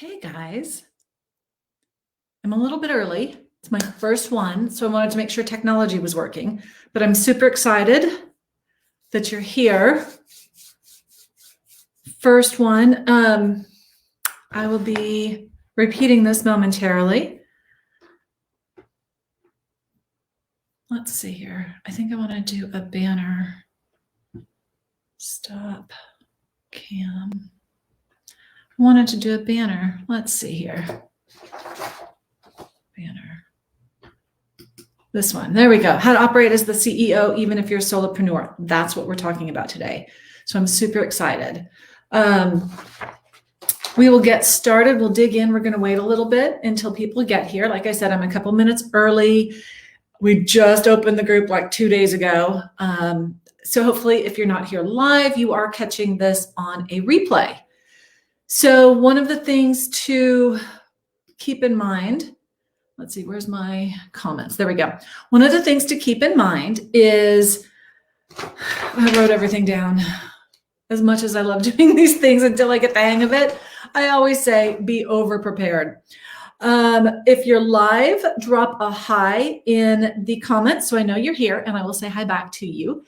Hey guys, I'm a little bit early. It's my first one, so I wanted to make sure technology was working, but I'm super excited that you're here. First one, I will be repeating this momentarily. Let's see here. I think I want to do a banner. Stop cam. I wanted to do a banner. Let's see here. Banner. This one. There we go. How to operate as the CEO, even if you're a solopreneur. That's what we're talking about today. So I'm super excited. We will get started. We'll dig in. We're going to wait a little bit until people get here. Like I said, I'm a couple minutes early. We just opened the group like 2 days ago. So hopefully if you're not here live, you are catching this on a replay. So one of the things to keep in mind, let's see, where's my comments? There we go. One of the things to keep in mind is, I wrote everything down. As much as I love doing these things until I get the hang of it, I always say be over prepared. If you're live, drop a hi in the comments so I know you're here and I will say hi back to you.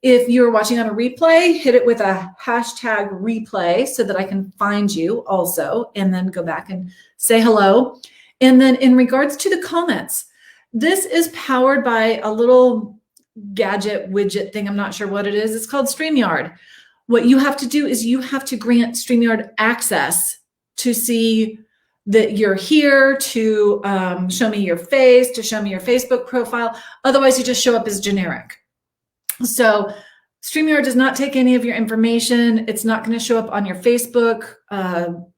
If you're watching on a replay, hit it with a hashtag replay so that I can find you also and then go back and say hello. And then in regards to the comments, this is powered by a little gadget widget thing. I'm not sure what it is. It's called StreamYard. What you have to do is you have to grant StreamYard access to see that you're here, to show me your face, to show me your Facebook profile. Otherwise, you just show up as generic. So StreamYard does not take any of your information. It's not going to show up on your Facebook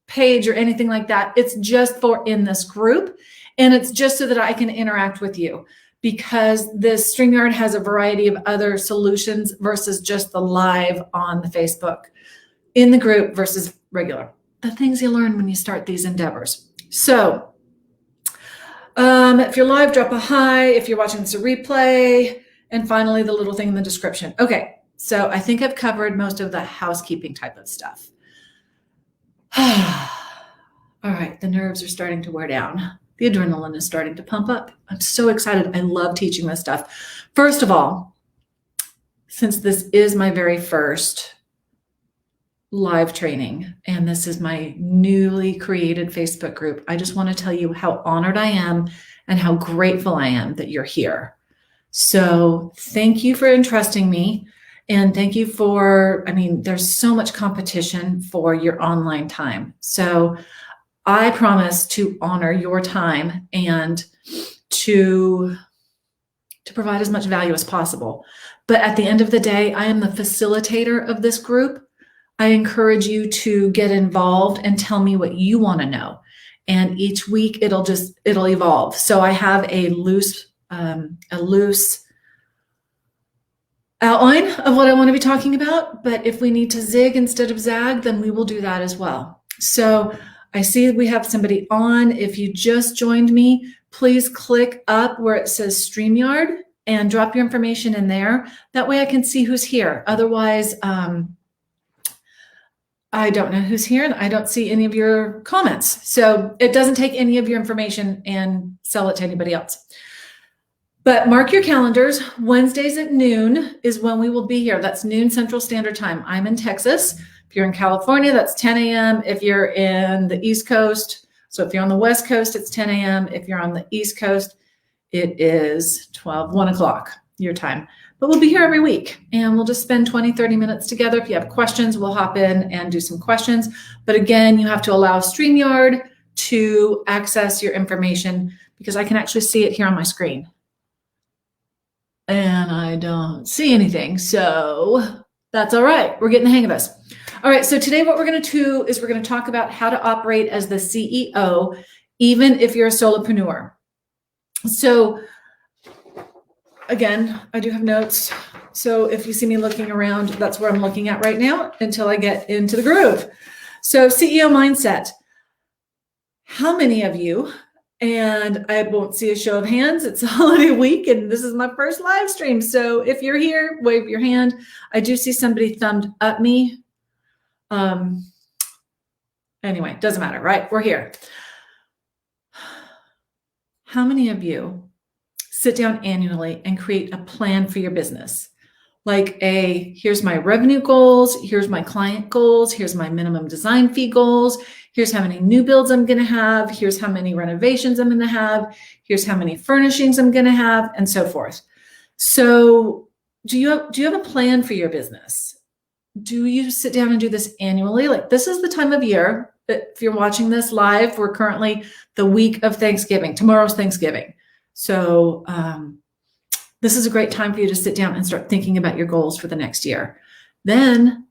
page or anything like that. It's just for in this group. And it's just so that I can interact with you, because this StreamYard has a variety of other solutions versus just the live on the Facebook in the group versus regular. The things you learn when you start these endeavors. So if you're live, drop a hi. If you're watching this a replay, and finally the little thing in the description. Okay, so I think I've covered most of the housekeeping type of stuff. All right, the nerves are starting to wear down. The adrenaline is starting to pump up. I'm so excited. I love teaching this stuff. First of all, since this is my very first live training, and this is my newly created Facebook group, I just want to tell you how honored I am and how grateful I am that you're here. So thank you for entrusting me. And thank you for, there's so much competition for your online time. So I promise to honor your time and to provide as much value as possible. But at the end of the day, I am the facilitator of this group. I encourage you to get involved and tell me what you want to know. And each week it'll evolve. So I have a loose outline of what I want to be talking about. But if we need to zig instead of zag, then we will do that as well. So I see we have somebody on. If you just joined me, please click up where it says StreamYard and drop your information in there. That way I can see who's here. Otherwise, I don't know who's here and I don't see any of your comments. So it doesn't take any of your information and sell it to anybody else. But mark your calendars. Wednesdays at noon is when we will be here. That's noon Central Standard Time. I'm in Texas. If you're in California, that's 10 a.m. If you're in the East Coast, so if you're on the West Coast, it's 10 a.m. If you're on the East Coast, it is 1 o'clock your time. But we'll be here every week and we'll just spend 20, 30 minutes together. If you have questions, we'll hop in and do some questions. But again, you have to allow StreamYard to access your information because I can actually see it here on my screen. And I don't see anything, so that's all right. We're getting the hang of this. All right, so today what we're going to do is we're going to talk about how to operate as the CEO, even if you're a solopreneur. So again, I do have notes. So if you see me looking around, that's where I'm looking at right now until I get into the groove. So CEO mindset. How many of you, and I won't see a show of hands, it's a holiday week and this is my first live stream. So if you're here, wave your hand. I do see somebody thumbed up me. Anyway, doesn't matter, right? We're here. How many of you sit down annually and create a plan for your business? Like here's my revenue goals, here's my client goals, here's my minimum design fee goals, here's how many new builds I'm going to have, here's how many renovations I'm going to have, here's how many furnishings I'm going to have, and so forth. So do you have a plan for your business? Do you sit down and do this annually? Like, this is the time of year that if you're watching this live, we're currently the week of Thanksgiving. Tomorrow's Thanksgiving. So this is a great time for you to sit down and start thinking about your goals for the next year. Then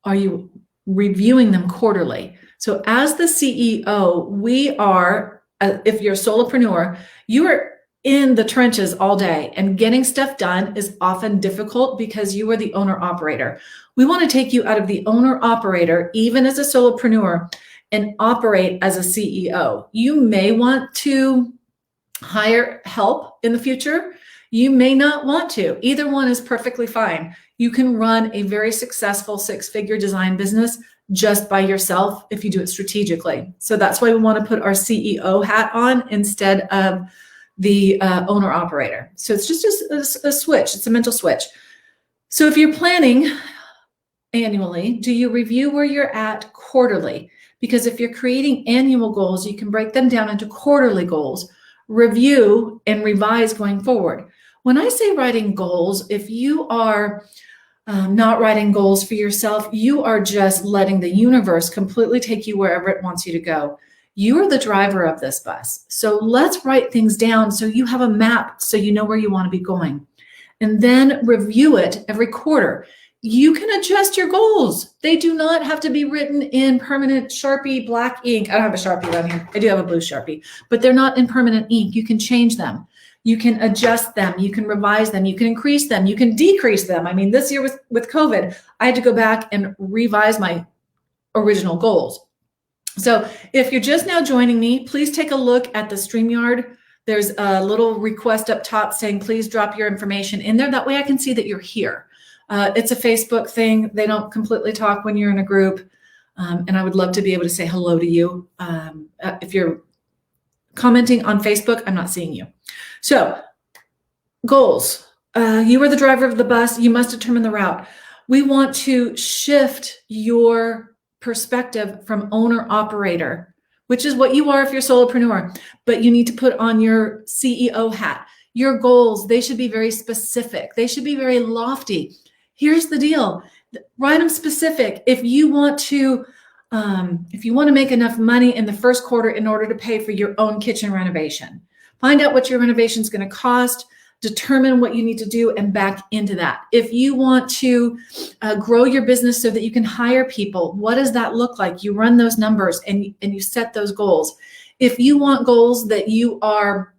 are you reviewing them quarterly? So as the CEO, we are, if you're a solopreneur, you are in the trenches all day, and getting stuff done is often difficult because you are the owner operator. We want to take you out of the owner operator, even as a solopreneur, and operate as a CEO. You may want to hire help in the future. You may not want to. Either one is perfectly fine. You can run a very successful 6-figure design business just by yourself if you do it strategically. So that's why we want to put our CEO hat on instead of the owner operator. So it's just a switch. It's a mental switch. So if you're planning annually, do you review where you're at quarterly? Because if you're creating annual goals, you can break them down into quarterly goals, review and revise going forward. When I say writing goals, if you are not writing goals for yourself, you are just letting the universe completely take you wherever it wants you to go. You are the driver of this bus. So let's write things down so you have a map so you know where you want to be going. And then review it every quarter. You can adjust your goals. They do not have to be written in permanent Sharpie black ink. I don't have a Sharpie down here. I do have a blue Sharpie, but they're not in permanent ink. You can change them. You can adjust them. You can revise them. You can increase them. You can decrease them. I mean, this year with COVID, I had to go back and revise my original goals. So if you're just now joining me, please take a look at the StreamYard. There's a little request up top saying, please drop your information in there. That way I can see that you're here. It's a Facebook thing. They don't completely talk when you're in a group. And I would love to be able to say hello to you. If you're commenting on Facebook, I'm not seeing you. So goals. You are the driver of the bus. You must determine the route. We want to shift your perspective from owner operator, which is what you are if you're a solopreneur, but you need to put on your CEO hat. Your goals, they should be very specific. They should be very lofty. Here's the deal. Write them specific. If you want to make enough money in the first quarter in order to pay for your own kitchen renovation, find out what your renovation is going to cost, determine what you need to do, and back into that. If you want to grow your business so that you can hire people, what does that look like? You run those numbers and you set those goals. If you want goals that you are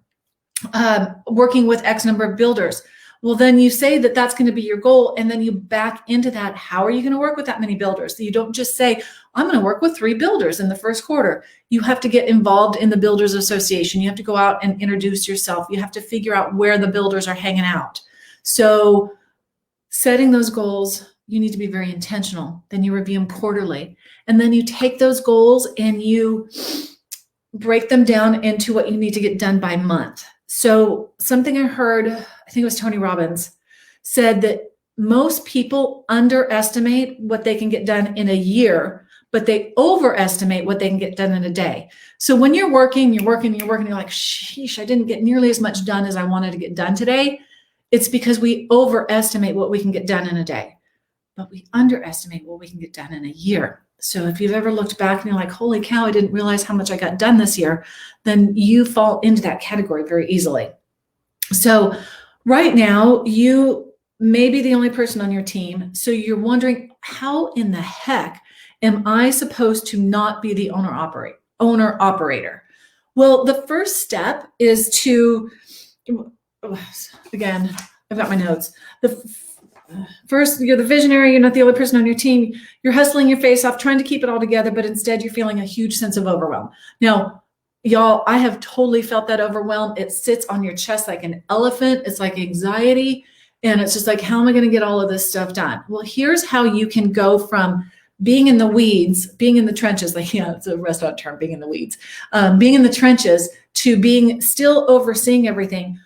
working with X number of builders, well, then you say that that's going to be your goal, and then you back into that. How are you going to work with that many builders? So you don't just say, I'm going to work with 3 builders in the first quarter. You have to get involved in the Builders Association. You have to go out and introduce yourself. You have to figure out where the builders are hanging out. So setting those goals, you need to be very intentional. Then you review them quarterly. And then you take those goals and you break them down into what you need to get done by month. So something I heard, I think it was Tony Robbins, said that most people underestimate what they can get done in a year, but they overestimate what they can get done in a day. So when you're working, you're like, sheesh, I didn't get nearly as much done as I wanted to get done today. It's because we overestimate what we can get done in a day, but we underestimate what we can get done in a year. So if you've ever looked back and you're like, holy cow, I didn't realize how much I got done this year, then you fall into that category very easily. So right now, you may be the only person on your team. So you're wondering, how in the heck am I supposed to not be the owner operator? Well, the first step is to, again, I've got my notes. First, you're the visionary. You're not the only person on your team. You're hustling your face off, trying to keep it all together, but instead you're feeling a huge sense of overwhelm. Now, y'all, I have totally felt that overwhelm. It sits on your chest like an elephant. It's like anxiety. And it's just like, how am I going to get all of this stuff done? Well, here's how you can go from being in the weeds, being in the trenches, like, yeah, it's a restaurant term, being in the weeds, being in the trenches to being still overseeing everything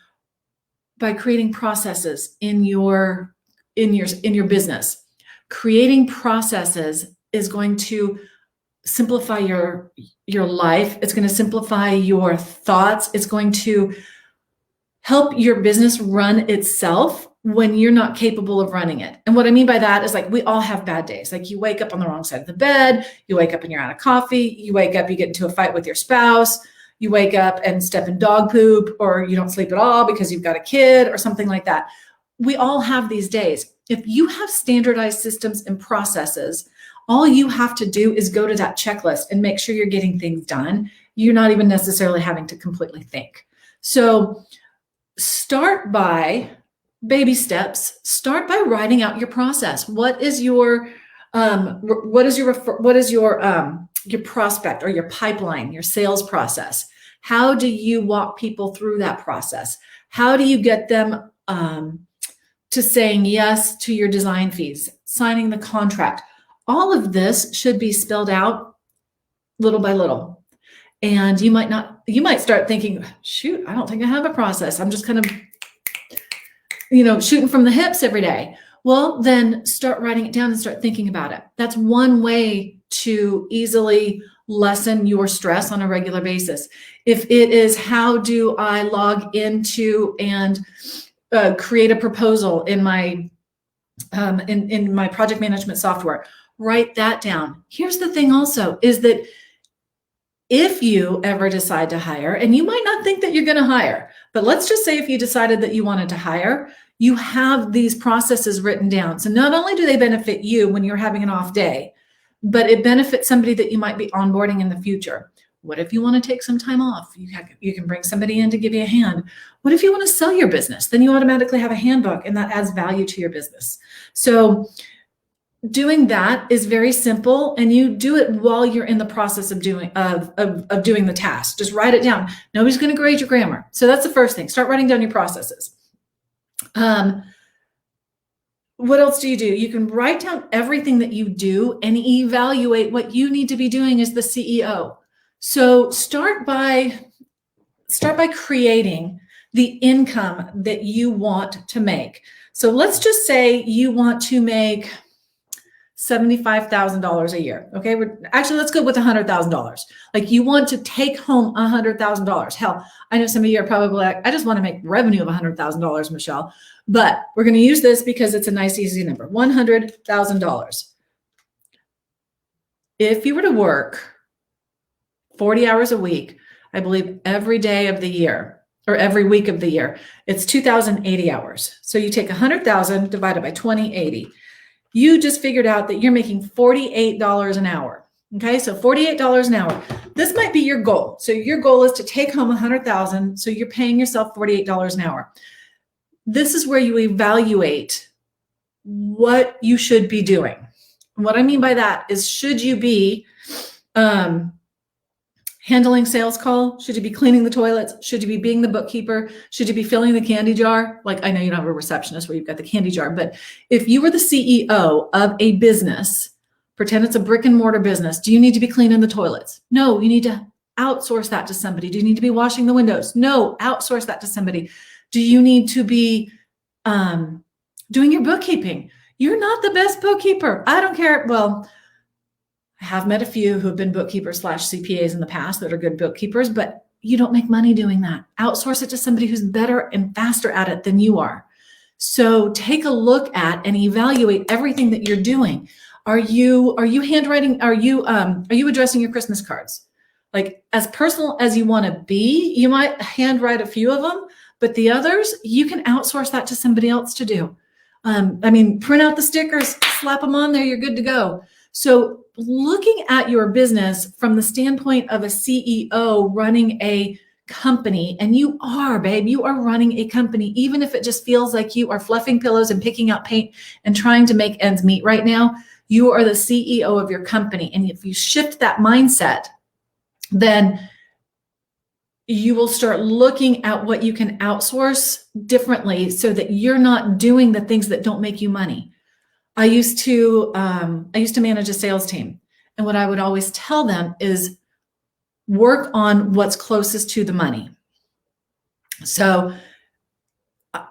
by creating processes in your business. Creating processes is going to simplify your life. It's going to simplify your thoughts. It's going to help your business run itself when you're not capable of running it. And what I mean by that is, like, we all have bad days. Like, you wake up on the wrong side of the bed, you wake up and you're out of coffee, you wake up, you get into a fight with your spouse, you wake up and step in dog poop, or you don't sleep at all because you've got a kid or something like that. We all have these days. If you have standardized systems and processes, all you have to do is go to that checklist and make sure you're getting things done. You're not even necessarily having to completely think. So start by baby steps. Start by writing out your process. What is your prospect or your pipeline, your sales process? How do you walk people through that process? How do you get them to saying yes to your design fees, signing the contract? All of this should be spelled out little by little. And you might start thinking, shoot, I don't think I have a process. I'm just kind of, shooting from the hips every day. Well, then start writing it down and start thinking about it. That's one way to easily lessen your stress on a regular basis. If it is, how do I log into and create a proposal in my in my project management software, write that down. Here's the thing also is that if you ever decide to hire, and you might not think that you're going to hire, but let's just say if you decided that you wanted to hire, you have these processes written down. So not only do they benefit you when you're having an off day, but it benefits somebody that you might be onboarding in the future. What if you want to take some time off? You can bring somebody in to give you a hand. What if you want to sell your business? Then you automatically have a handbook, and that adds value to your business. So doing that is very simple, and you do it while you're in the process of doing the task. Just write it down. Nobody's going to grade your grammar. So that's the first thing. Start writing down your processes. What else do? You can write down everything that you do and evaluate what you need to be doing as the CEO. So start by creating the income that you want to make. So let's just say you want to make $75,000 a year. Okay. Let's go with $100,000. Like, you want to take home $100,000. Hell, I know some of you are probably like, I just want to make revenue of $100,000, Michelle, but we're going to use this because it's a nice, easy number. $100,000. If you were to work 40 hours a week, I believe every day of the year or every week of the year, it's 2,080 hours. So you take 100,000 divided by 2080. You just figured out that you're making $48 an hour. Okay, so $48 an hour. This might be your goal. So your goal is to take home 100,000. So you're paying yourself $48 an hour. This is where you evaluate what you should be doing. And what I mean by that is, should you be handling sales call? Should you be cleaning the toilets? Should you be being the bookkeeper? Should you be filling the candy jar? Like, I know you don't have a receptionist where you've got the candy jar, but if you were the CEO of a business, pretend it's a brick and mortar business, do you need to be cleaning the toilets? No, you need to outsource that to somebody. Do you need to be washing the windows? No, outsource that to somebody. Do you need to be doing your bookkeeping? You're not the best bookkeeper. I don't care. Well, I have met a few who have been bookkeepers / CPAs in the past that are good bookkeepers, but you don't make money doing that. Outsource it to somebody who's better and faster at it than you are. So take a look at and evaluate everything that you're doing. Are you handwriting? Are you addressing your Christmas cards? Like, as personal as you want to be, you might handwrite a few of them, but the others, you can outsource that to somebody else to do. Print out the stickers, slap them on there, you're good to go. So looking at your business from the standpoint of a CEO running a company, and you are, babe, you are running a company, even if it just feels like you are fluffing pillows and picking out paint and trying to make ends meet right now, you are the CEO of your company. And if you shift that mindset, then you will start looking at what you can outsource differently so that you're not doing the things that don't make you money. I used to manage a sales team. And what I would always tell them is work on what's closest to the money. So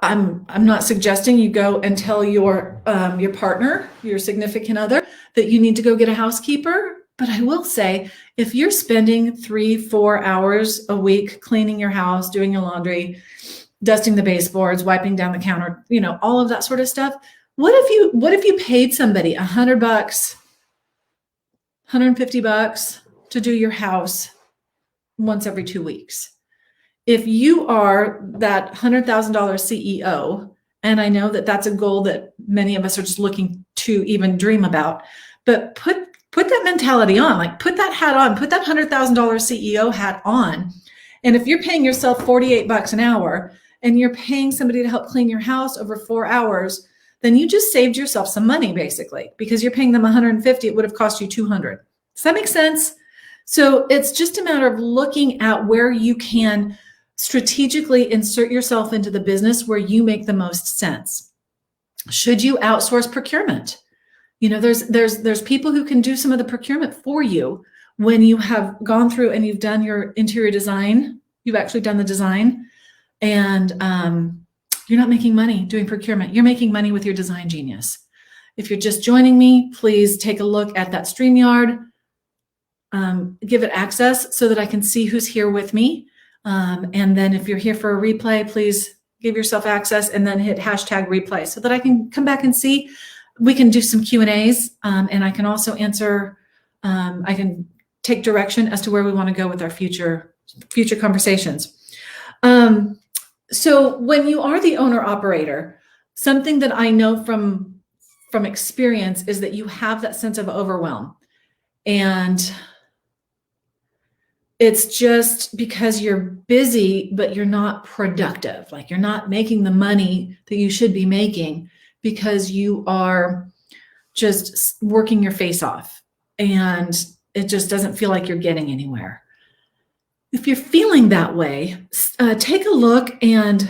I'm not suggesting you go and tell your partner, your significant other, that you need to go get a housekeeper. But I will say, if you're spending 3-4 hours a week cleaning your house, doing your laundry, dusting the baseboards, wiping down the counter, all of that sort of stuff, what if you paid somebody $100, $150 to do your house once every 2 weeks? If you are that $100,000 CEO, and I know that that's a goal that many of us are just looking to even dream about, but put that mentality on, like put that hat on, put that $100,000 CEO hat on. And if you're paying yourself $48 an hour and you're paying somebody to help clean your house over 4 hours, then you just saved yourself some money, basically, because you're paying them $150. It would have cost you $200. Does that make sense? So it's just a matter of looking at where you can strategically insert yourself into the business where you make the most sense. Should you outsource procurement? There's people who can do some of the procurement for you when you have gone through and you've done your interior design. You've actually done the design, and you're not making money doing procurement. You're making money with your design genius. If you're just joining me, please take a look at that StreamYard. Give it access so that I can see who's here with me. And then if you're here for a replay, please give yourself access and then hit #replay so that I can come back and see. We can do some Q&As, and I can also answer, I can take direction as to where we want to go with our future conversations. So when you are the owner operator, something that I know from experience is that you have that sense of overwhelm. And it's just because you're busy, but you're not productive. Like you're not making the money that you should be making because you are just working your face off and it just doesn't feel like you're getting anywhere. If you're feeling that way, take a look and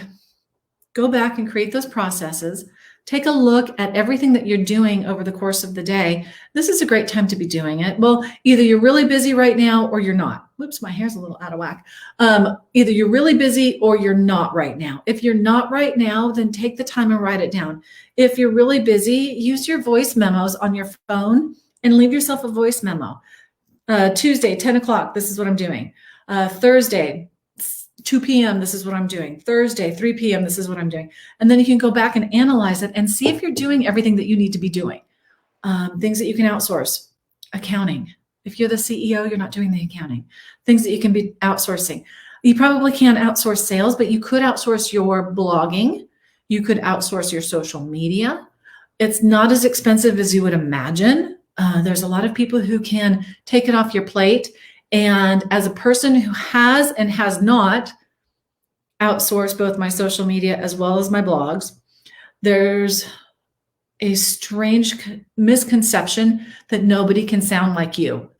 go back and create those processes. Take a look at everything that you're doing over the course of the day. This is a great time to be doing it. Well, either you're really busy right now or you're not. Whoops, my hair's a little out of whack. Either you're really busy or you're not right now. If you're not right now, then take the time and write it down. If you're really busy, use your voice memos on your phone and leave yourself a voice memo. Tuesday, 10 o'clock, this is what I'm doing. Thursday, 2 p.m., this is what I'm doing. Thursday, 3 p.m., this is what I'm doing. And then you can go back and analyze it and see if you're doing everything that you need to be doing. Things that you can outsource. Accounting. If you're the CEO, you're not doing the accounting. Things that you can be outsourcing. You probably can't outsource sales, but you could outsource your blogging. You could outsource your social media. It's not as expensive as you would imagine. There's a lot of people who can take it off your plate. And as a person who has and has not outsourced both my social media as well as my blogs, there's a strange misconception that nobody can sound like you.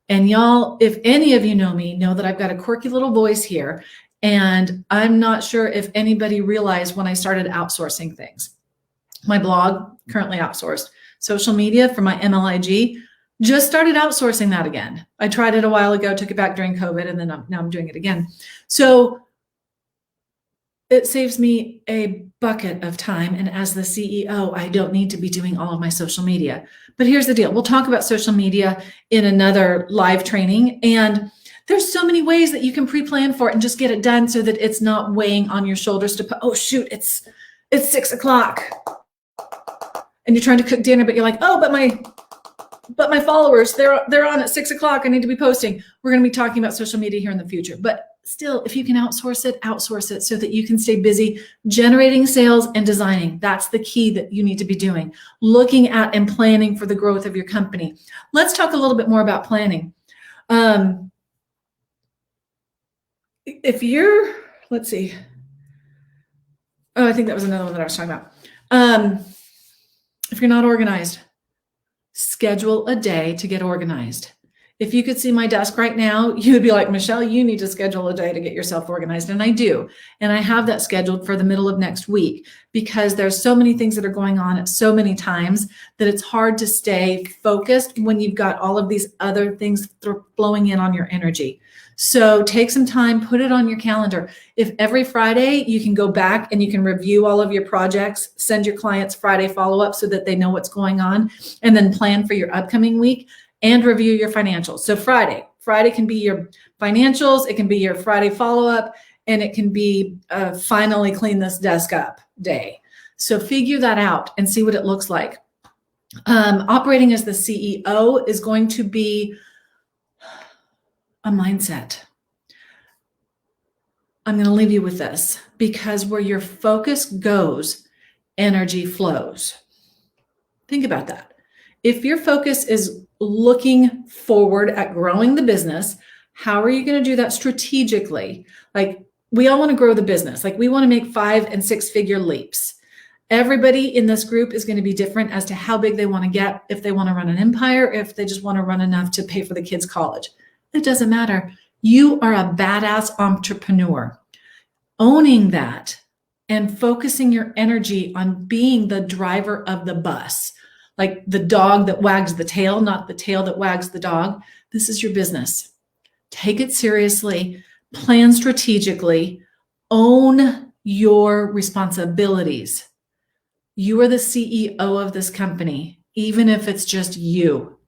And y'all, if any of you know me, know that I've got a quirky little voice here. And I'm not sure if anybody realized when I started outsourcing things. My blog, currently outsourced. Social media for my MLIG, just started outsourcing that again. I tried it a while ago, took it back during COVID, and then now I'm doing it again. So it saves me a bucket of time. And as the CEO, I don't need to be doing all of my social media. But here's the deal. We'll talk about social media in another live training. And there's so many ways that you can pre-plan for it and just get it done so that it's not weighing on your shoulders to put, oh shoot, it's 6 o'clock. And you're trying to cook dinner, but you're like, oh, but my followers, they're on at 6 o'clock. I need to be posting. We're going to be talking about social media here in the future. But still, if you can outsource it so that you can stay busy generating sales and designing. That's the key that you need to be doing. Looking at and planning for the growth of your company. Let's talk a little bit more about planning. If you're, let's see. Oh, I think that was another one that I was talking about. If you're not organized, schedule a day to get organized. If you could see my desk right now, you would be like, Michelle, you need to schedule a day to get yourself organized. And I do. And I have that scheduled for the middle of next week because there's so many things that are going on at so many times that it's hard to stay focused when you've got all of these other things flowing in on your energy. So take some time, put it on your calendar. If every Friday you can go back and you can review all of your projects, send your clients Friday follow-up so that they know what's going on, and then plan for your upcoming week and review your financials. So Friday can be your financials, it can be your Friday follow-up, and it can be finally clean this desk up day. So figure that out and see what it looks like. Operating as the CEO is going to be a mindset. I'm going to leave you with this because where your focus goes, energy flows. Think about that. If your focus is looking forward at growing the business, how are you going to do that strategically? Like, we all want to grow the business. Like, we want to make 5- and 6-figure leaps. Everybody in this group is going to be different as to how big they want to get, if they want to run an empire, if they just want to run enough to pay for the kids' college. It doesn't matter. You are a badass entrepreneur. Owning that and focusing your energy on being the driver of the bus, like the dog that wags the tail, not the tail that wags the dog. This is your business. Take it seriously, plan strategically, own your responsibilities. You are the CEO of this company, even if it's just you.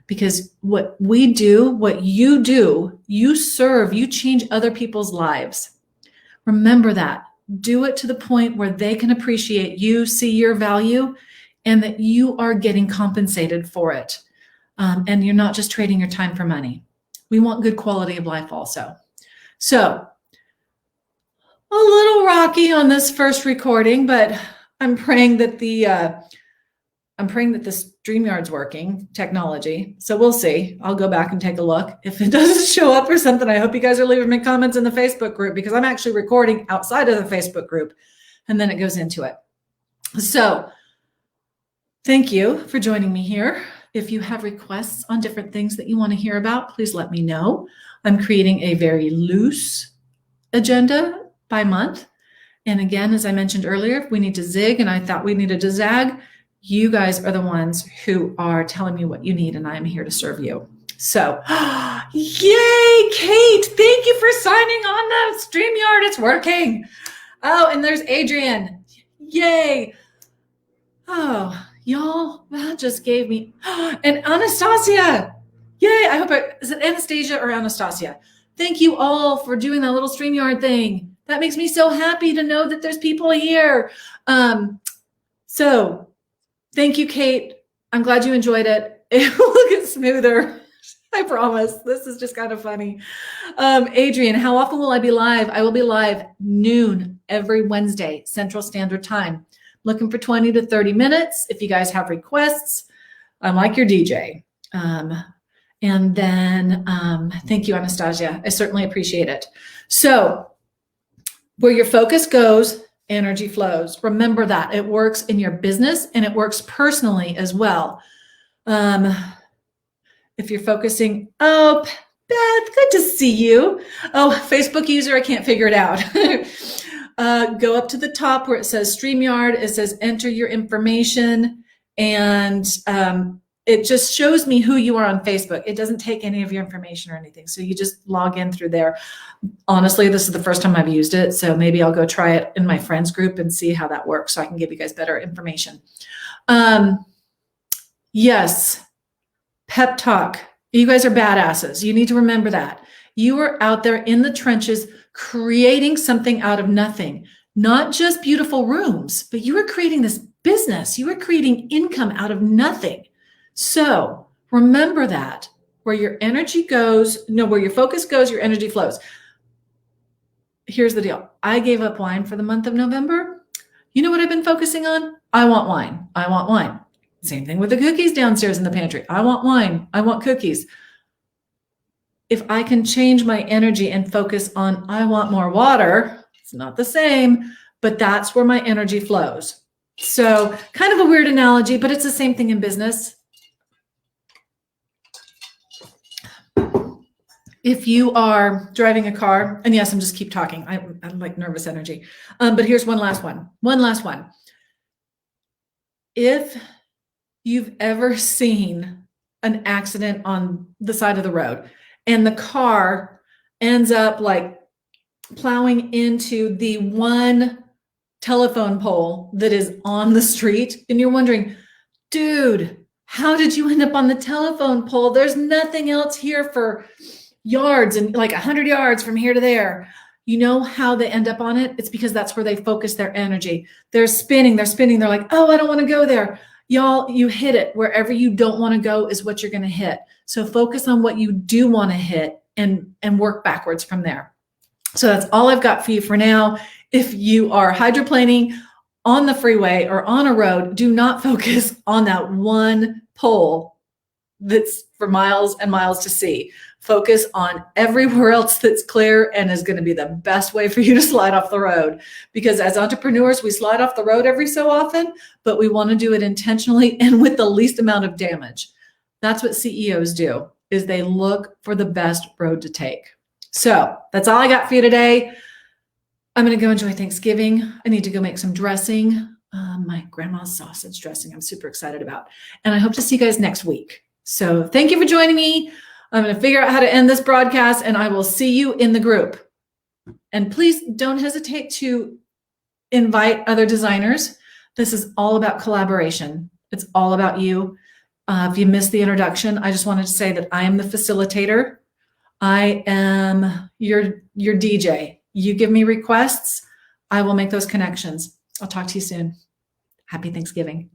Because what we do, what you do, you serve, you change other people's lives. Remember that. Do it to the point where they can appreciate you, see your value, and that you are getting compensated for it. And you're not just trading your time for money. We want good quality of life also. So, a little rocky on this first recording, but I'm praying that the StreamYard's working technology. So we'll see. I'll go back and take a look. If it doesn't show up or something, I hope you guys are leaving me comments in the Facebook group because I'm actually recording outside of the Facebook group and then it goes into it. So thank you for joining me here. If you have requests on different things that you want to hear about, please let me know. I'm creating a very loose agenda by month. And again, as I mentioned earlier, if we need to zig and I thought we needed to zag, you guys are the ones who are telling me what you need, and I'm here to serve you. So, yay, Kate, thank you for signing on the StreamYard. It's working. Oh, and there's Adrian. Yay. Oh, y'all, that just gave me, and Anastasia. Yay, I hope is it Anastasia or Anastasia? Thank you all for doing that little StreamYard thing. That makes me so happy to know that there's people here. So thank you, Kate. I'm glad you enjoyed it. It will get smoother. I promise. This is just kind of funny. Adrian, how often will I be live? I will be live noon every Wednesday, Central Standard Time. Looking for 20 to 30 minutes. If you guys have requests, I'm like your DJ. And then thank you, Anastasia. I certainly appreciate it. So where your focus goes, energy flows. Remember that. It works in your business and it works personally as well. If you're focusing, oh, Beth, good to see you. Oh, Facebook user, I can't figure it out. Go up to the top where it says StreamYard. It says enter your information, and it just shows me who you are on Facebook. It doesn't take any of your information or anything. So you just log in through there. Honestly, this is the first time I've used it. So maybe I'll go try it in my friends group and see how that works so I can give you guys better information. Yes. Pep talk. You guys are badasses. You need to remember that. You are out there in the trenches creating something out of nothing. Not just beautiful rooms, but you are creating this business. You are creating income out of nothing. So remember that. Where your energy goes, where your focus goes, your energy flows. Here's the deal. I gave up wine for the month of November. You know what I've been focusing on? I want wine. I want wine. Same thing with the cookies downstairs in the pantry. I want wine. I want cookies. If I can change my energy and focus on, I want more water, it's not the same, but that's where my energy flows. So kind of a weird analogy, but it's the same thing in business. If you are driving a car, and yes, I'm just keep talking. I'm like nervous energy. But here's one last one. One last one. If you've ever seen an accident on the side of the road and the car ends up like plowing into the one telephone pole that is on the street, and you're wondering, dude, how did you end up on the telephone pole? There's nothing else here for yards and like 100 yards from here to there. You know how they end up on it? It's because that's where they focus their energy. They're spinning. They're like, oh, I don't want to go there. Y'all, you hit it. Wherever you don't want to go is what you're going to hit. So focus on what you do want to hit and work backwards from there. So that's all I've got for you for now. If you are hydroplaning on the freeway or on a road, do not focus on that one pole that's for miles and miles to see. Focus on everywhere else that's clear and is going to be the best way for you to slide off the road. Because as entrepreneurs, we slide off the road every so often, but we want to do it intentionally and with the least amount of damage. That's what CEOs do, is they look for the best road to take. So that's all I got for you today. I'm going to go enjoy Thanksgiving. I need to go make some dressing. My grandma's sausage dressing I'm super excited about. And I hope to see you guys next week. So thank you for joining me. I'm going to figure out how to end this broadcast, and I will see you in the group. And please don't hesitate to invite other designers. This is all about collaboration. It's all about you. If you missed the introduction, I just wanted to say that I am the facilitator. I am your DJ. You give me requests, I will make those connections. I'll talk to you soon. Happy Thanksgiving.